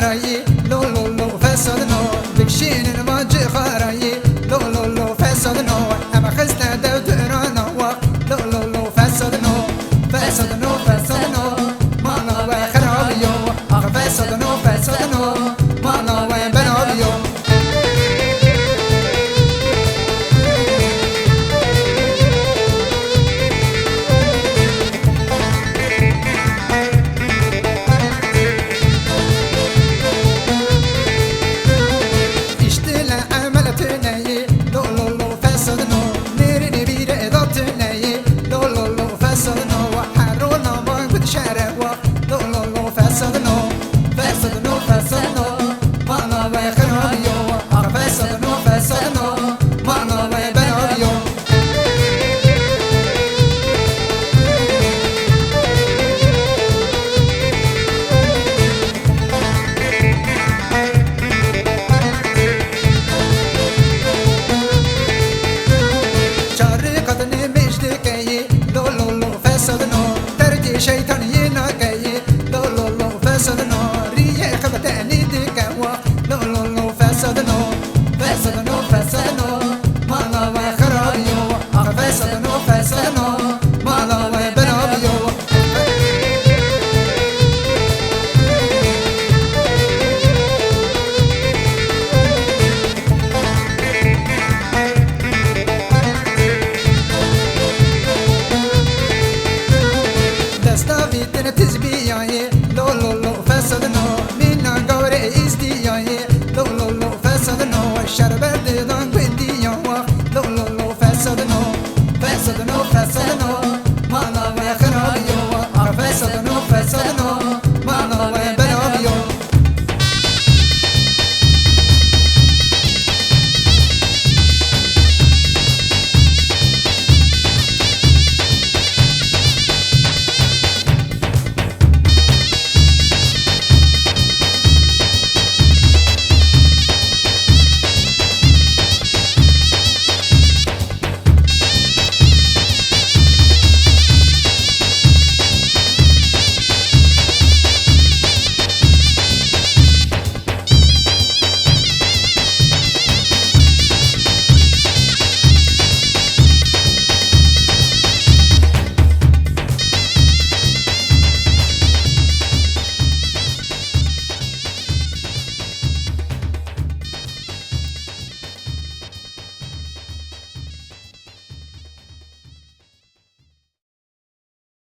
خراي لو لو لو فسد نو بكشين الماجي خراي لو لو لو فسد نو أما خزنا دو ترانا لو لو لو فسد نو فسد نو فسد نو ما نوى خرابيو فسد نو فسد نو ما نوى بنابيو شيطان ينقي لو لو لو فسد نو ريح خبتاني دكوا لو لو لو فسد نو فسد نو فسد نو ما نوى خرابيو فسد نو فسد نو ما نوى بنابيو تزبيعي لو لو لو فسد نو